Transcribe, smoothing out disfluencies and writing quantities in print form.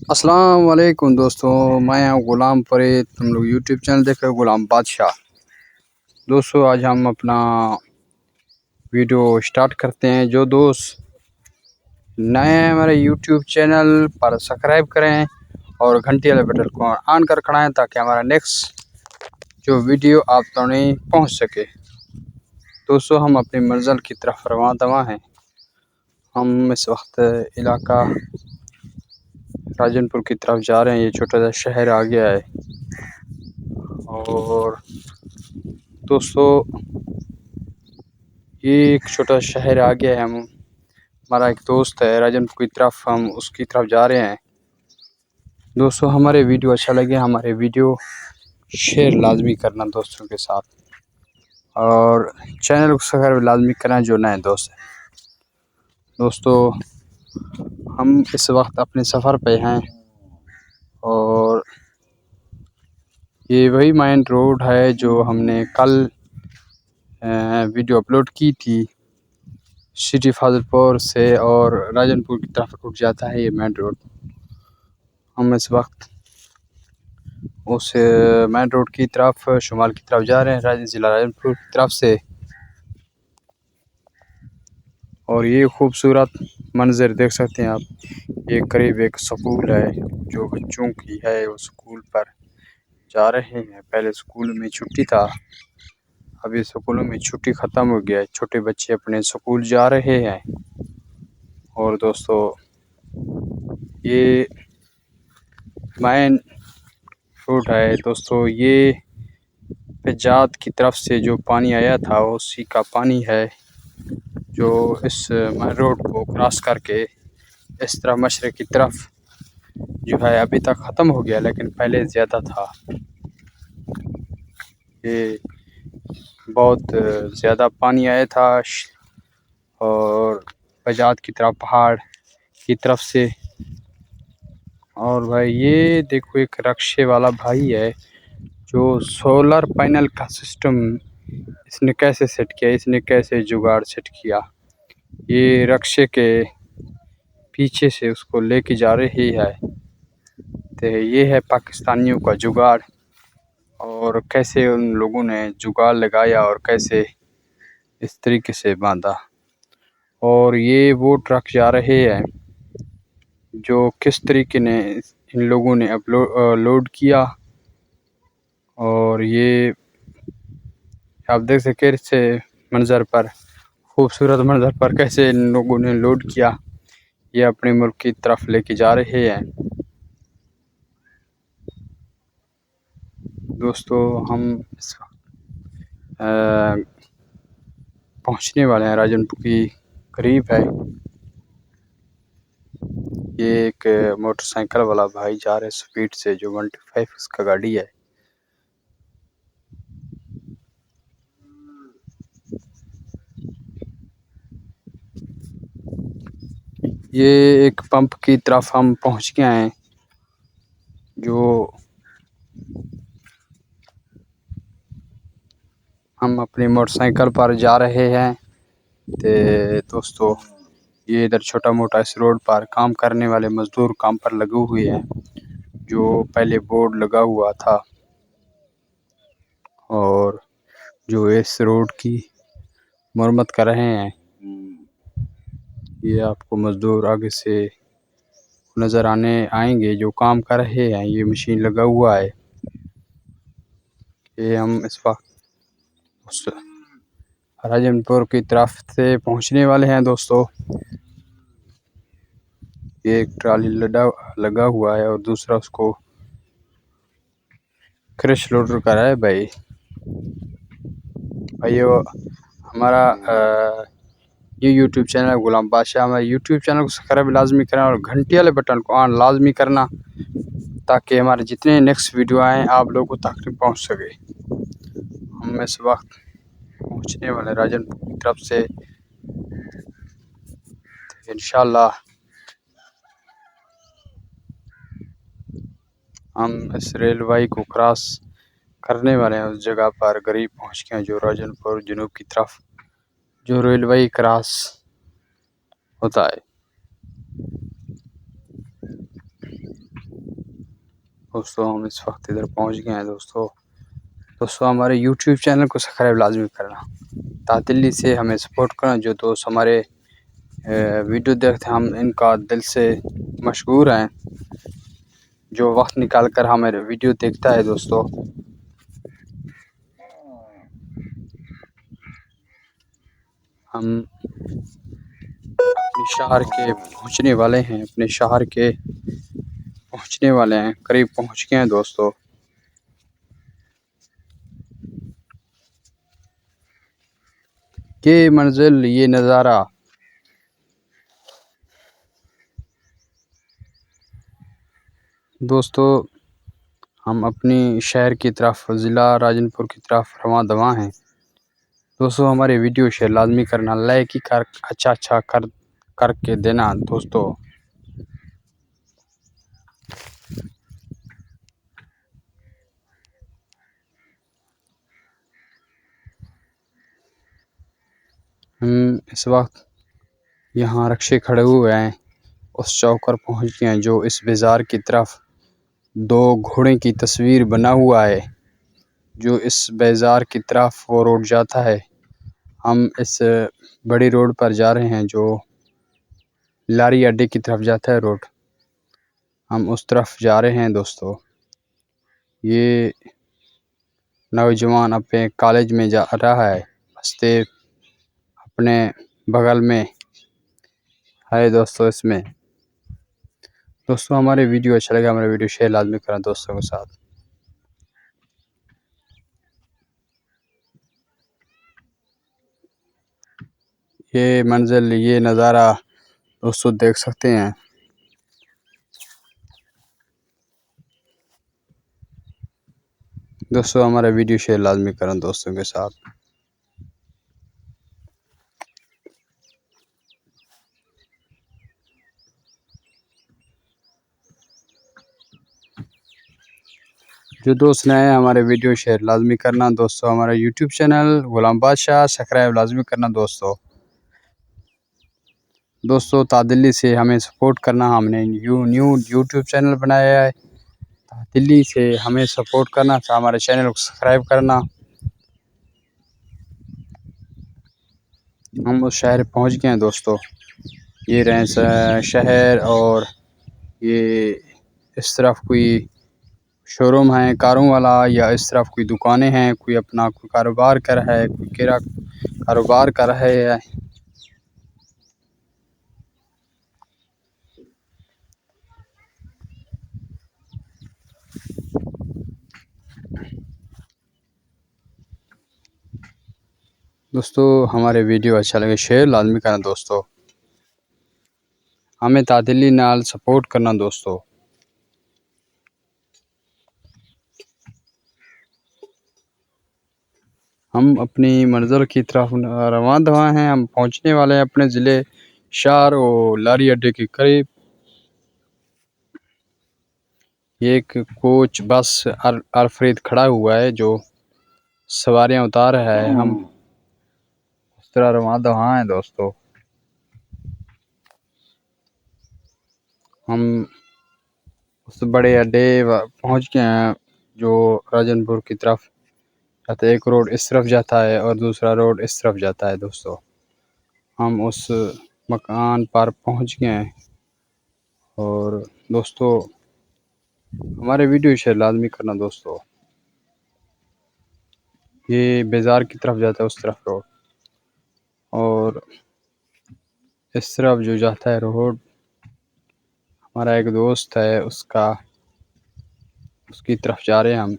السلام علیکم دوستوں، میں ہوں غلام فرید۔ تم لوگ یوٹیوب چینل دیکھ رہے ہو غلام بادشاہ۔ دوستوں آج ہم اپنا ویڈیو سٹارٹ کرتے ہیں۔ جو دوست نئے ہیں ہمارے یوٹیوب چینل پر سبسکرائب کریں اور گھنٹی والے بٹن کو آن کر کھڑائیں تاکہ ہمارا نیکسٹ جو ویڈیو آپ تک نہیں پہنچ سکے۔ دوستوں ہم اپنی منزل کی طرف رواں دواں ہیں۔ ہم اس وقت علاقہ راجن پور کی طرف جا رہے ہیں۔ یہ چھوٹا سا شہر آ گیا ہے۔ اور دوستو یہ ایک چھوٹا شہر آ گیا ہے۔ ہمارا ایک دوست ہے راجن پور کی طرف، ہم اس کی طرف جا رہے ہیں۔ دوستو ہمارے ویڈیو اچھا لگے ہمارے ویڈیو شیئر لازمی کرنا دوستوں کے ساتھ، اور چینل کو سبسکرائب لازمی کرنا جو نئے دوست ہیں۔ دوستو ہم اس وقت اپنے سفر پہ ہیں، اور یہ وہی مین روڈ ہے جو ہم نے کل ویڈیو اپلوڈ کی تھی۔ سٹی فاضل پور سے اور راجن پور کی طرف اٹھ جاتا ہے یہ مین روڈ۔ ہم اس وقت اس مین روڈ کی طرف شمال کی طرف جا رہے ہیں، ضلع راجن پور کی طرف سے۔ اور یہ خوبصورت منظر دیکھ سکتے ہیں آپ، یہ قریب ایک سکول ہے جو بچوں کی ہے، وہ سکول پر جا رہے ہیں۔ پہلے سکول میں چھٹی تھا، ابھی سکولوں میں چھٹی ختم ہو گیا ہے، چھوٹے بچے اپنے سکول جا رہے ہیں۔ اور دوستو یہ مین روڈ ہے دوستو، یہ پجات کی طرف سے جو پانی آیا تھا اسی کا پانی ہے جو اس مین روڈ کو کراس کر کے اس طرح مشرق کی طرف جو ہے ابھی تک ختم ہو گیا، لیکن پہلے زیادہ تھا۔ یہ بہت زیادہ پانی آیا تھا، اور پجات کی طرف پہاڑ کی طرف سے۔ اور بھائی یہ دیکھو ایک رکشے والا بھائی ہے جو سولر پینل کا سسٹم اس نے کیسے سیٹ کیا، اس نے کیسے جگاڑ سیٹ کیا۔ یہ رکشے کے پیچھے سے اس کو لے کے جا رہی ہے، تو یہ ہے پاکستانیوں کا جگاڑ، اور کیسے ان لوگوں نے جگاڑ لگایا اور کیسے اس طریقے سے باندھا۔ اور یہ وہ ٹرک جا رہے ہیں جو کس طریقے نے ان لوگوں نے لوڈ کیا، اور یہ آپ دیکھ سکتے سے منظر پر، خوبصورت منظر پر کیسے ان لوگوں نے لوڈ کیا۔ یہ اپنے ملک کی طرف لے کے جا رہے ہیں۔ دوستو ہم اس وقت پہنچنے والے ہیں، راجن پور کی قریب ہے۔ یہ ایک موٹر سائیکل والا بھائی جا رہے سپیڈ سے، جو 125 اس کا گاڑی ہے۔ یہ ایک پمپ کی طرف ہم پہنچ گئے ہیں، جو ہم اپنی موٹر سائیکل پر جا رہے ہیں۔ دوستو یہ ادھر چھوٹا موٹا اس روڈ پر کام کرنے والے مزدور کام پر لگے ہوئے ہیں، جو پہلے بورڈ لگا ہوا تھا، اور جو اس روڈ کی مرمت کر رہے ہیں۔ یہ آپ کو مزدور آگے سے نظر آئیں گے جو کام کر رہے ہیں۔ یہ مشین لگا ہوا ہے۔ یہ ہم اس وقت راجن پور کی طرف سے پہنچنے والے ہیں دوستو۔ یہ ایک ٹرالی لگا ہوا ہے، اور دوسرا اس کو کرش لوڈر کر رہا ہے بھائی۔ ہمارا یہ یوٹیوب چینل غلام بادشاہ، ہمارے یوٹیوب چینل کو سبسکرائب لازمی کرنا اور گھنٹی والے بٹن کو آن لازمی کرنا، تاکہ ہمارے جتنے نیکسٹ ویڈیو آئیں آپ لوگوں تک پہنچ سکے۔ ہم اس وقت پہنچنے والے راجن پور کی طرف سے، انشاءاللہ ہم اس ریلوے کو کراس کرنے والے ہیں۔ اس جگہ پر قریب پہنچ گئے ہیں جو راجن پور جنوب کی طرف جو ریلوے کراس ہوتا ہے۔ دوستو ہم اس وقت ادھر پہنچ گئے ہیں دوستو ہمارے یوٹیوب چینل کو سبسکرائب لازمی کرنا، تعطیلی سے ہمیں سپورٹ کرنا۔ جو دوست ہمارے ویڈیو دیکھتے ہیں ہم ان کا دل سے مشکور ہیں، جو وقت نکال کر ہمارے ویڈیو دیکھتا ہے دوستو۔ ہم اپنے شہر کے پہنچنے والے ہیں، قریب پہنچ گئے ہیں دوستو۔ یہ منزل، یہ نظارہ، دوستو ہم اپنی شہر کی طرف، ضلع راجن پور کی طرف رواں دواں ہیں دوستو۔ ہمارے ویڈیو شیئر لازمی کرنا، لائک اچھا کر کے دینا دوستو۔ ہم اس وقت یہاں رکشے کھڑے ہوئے ہیں، اس چوک پر پہنچ گئے ہیں جو اس بازار کی طرف دو گھوڑے کی تصویر بنا ہوا ہے، جو اس بازار کی طرف وہ روڈ جاتا ہے۔ ہم اس بڑی روڈ پر جا رہے ہیں جو لاری اڈے کی طرف جاتا ہے روڈ، ہم اس طرف جا رہے ہیں دوستو۔ یہ نوجوان اپنے کالج میں جا رہا ہے، بستے اپنے بغل میں ہے دوستو۔ اس میں دوستو ہمارے ویڈیو اچھا لگا، ہمارے ویڈیو شیئر لازمی کرنا دوستوں کے ساتھ۔ یہ منزل، یہ نظارہ دوستو دیکھ سکتے ہیں۔ دوستو ہمارا ویڈیو شیئر لازمی کرنا دوستوں کے ساتھ۔ جو دوست نئے ہیں ہمارے ویڈیو شیئر لازمی کرنا دوستو۔ ہمارا یوٹیوب چینل غلام بادشاہ سبسکرائب لازمی کرنا دوستو تعطیلی سے ہمیں سپورٹ کرنا۔ ہم نے نیو یوٹیوب چینل بنایا ہے، تعطیلی سے ہمیں سپورٹ کرنا، ہمارے چینل کو سبسکرائب کرنا۔ ہم اس شہر پہنچ گئے ہیں دوستو، یہ رہے شہر، اور یہ اس طرف کوئی شو روم ہے کاروں والا، یا اس طرف کوئی دکانیں ہیں، کوئی اپنا کوئی کاروبار کر رہا ہے، کوئی کرا کاروبار کر رہے ہے۔ دوستو ہمارے ویڈیو اچھا لگے شیئر لازمی کرنا دوستو، ہمیں تعطیلی نال سپورٹ کرنا دوستو۔ ہم اپنی منزل کی طرف رواں دواں ہیں، ہم پہنچنے والے ہیں اپنے ضلع شہر اور لاری اڈے کے قریب۔ یہ ایک کوچ بس الفرید کھڑا ہوا ہے جو سواریاں اتار رہا ہے، ہم اس طرح رواں دواں ہیں دوستو۔ ہم اس بڑے اڈے پہنچ گئے ہیں جو راجن پور کی طرف جاتا ہے، ایک روڈ اس طرف جاتا ہے اور دوسرا روڈ اس طرف جاتا ہے دوستو۔ ہم اس مکان پر پہنچ گئے ہیں، اور دوستو ہمارے ویڈیو شیئر لازمی کرنا دوستو۔ یہ بازار کی طرف جاتا ہے اس طرف روڈ، اور اس طرف جو جاتا ہے روڈ ہمارا ایک دوست ہے، اس کی طرف جا رہے ہیں ہم۔